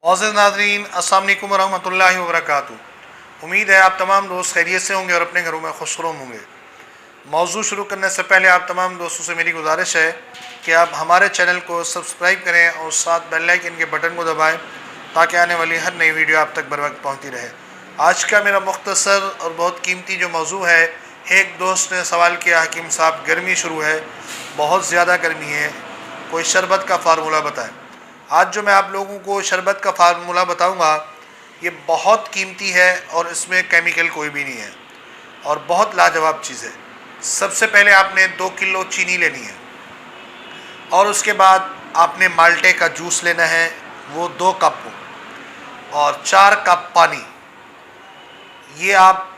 मोअज़्ज़िज़ नाज़रीन, अस्सलाम वालेकुम वरहमतुल्लाहि वबरकातुहू। उम्मीद है आप तमाम दोस्त खैरियत से होंगे और अपने घरों में खुशनुमा होंगे। मौजू शुरू करने से पहले आप तमाम दोस्तों से मेरी गुजारिश है कि आप हमारे चैनल को सब्सक्राइब करें और साथ बेल आइकन के बटन को दबाएं ताकि आने वाली हर नई वीडियो आप तक बर वक्त पहुँचती रहे। आज का मेरा मुख्तसर और बहुत कीमती जो मौजू है, एक दोस्त ने सवाल किया, हकीम साहब गर्मी शुरू है, बहुत ज़्यादा गर्मी है, कोई शरबत का फार्मूला बताएं। आज जो मैं आप लोगों को शरबत का फार्मूला बताऊंगा ये बहुत कीमती है और इसमें केमिकल कोई भी नहीं है और बहुत लाजवाब चीज़ है। सबसे पहले आपने 2 किलो चीनी लेनी है और उसके बाद आपने माल्टे का जूस लेना है, वो 2 कप और 4 कप पानी। ये आप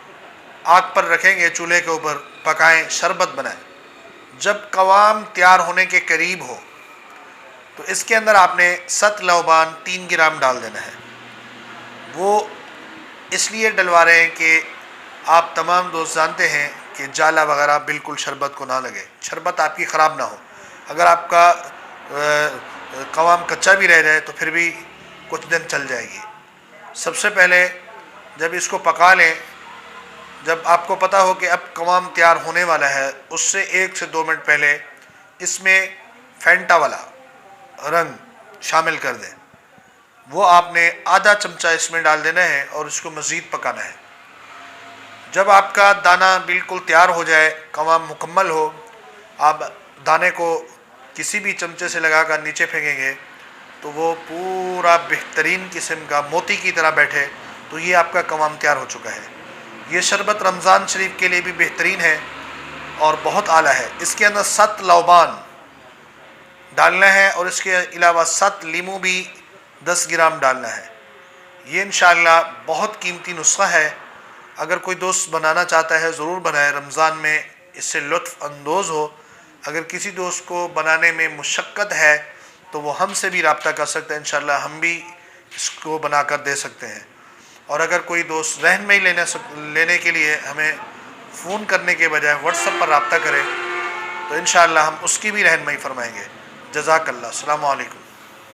आग पर रखेंगे, चूल्हे के ऊपर पकाएं, शरबत बनाएं। जब कवाम तैयार होने के करीब हो तो इसके अंदर आपने सत लौबान 3 ग्राम डाल देना है। वो इसलिए डलवा रहे हैं कि आप तमाम दोस्त जानते हैं कि जाला वगैरह बिल्कुल शरबत को ना लगे, शरबत आपकी ख़राब ना हो। अगर आपका कवाम कच्चा भी रह जाए तो फिर भी कुछ दिन चल जाएगी। सबसे पहले जब इसको पका लें, जब आपको पता हो कि अब कवाम तैयार होने वाला है, उससे 1 से 2 मिनट पहले इसमें फैंटा वाला रंग शामिल कर दें। वो आपने आधा चमचा इसमें डाल देना है और इसको मज़ीद पकाना है। जब आपका दाना बिल्कुल तैयार हो जाए, कवाम मुकम्मल हो, आप दाने को किसी भी चमचे से लगाकर नीचे फेंकेंगे तो वो पूरा बेहतरीन किस्म का मोती की तरह बैठे, तो ये आपका कवाम तैयार हो चुका है। ये शरबत रमज़ान शरीफ के लिए भी बेहतरीन है और बहुत आला है। इसके अंदर 7 लौबान डालना है और इसके अलावा 7 लीमू भी 10 ग्राम डालना है। ये इंशाअल्लाह बहुत कीमती नुस्खा है। अगर कोई दोस्त बनाना चाहता है ज़रूर बनाए, रमज़ान में इससे लुत्फ़ अंदोज़ हो। अगर किसी दोस्त को बनाने में मुशक्क़त है तो वो हमसे भी रब्ता कर सकते हैं, इंशाअल्लाह हम भी इसको बना कर दे सकते हैं। और अगर कोई दोस्त रहनुमाई लेने के लिए हमें फ़ोन करने के बजाय व्हाट्सएप पर रब्ता करें तो इंशाअल्लाह हम उसकी भी रहनुमाई फरमाएँगे। जज़ाकल्लाह। अस्सलामु अलैकुम।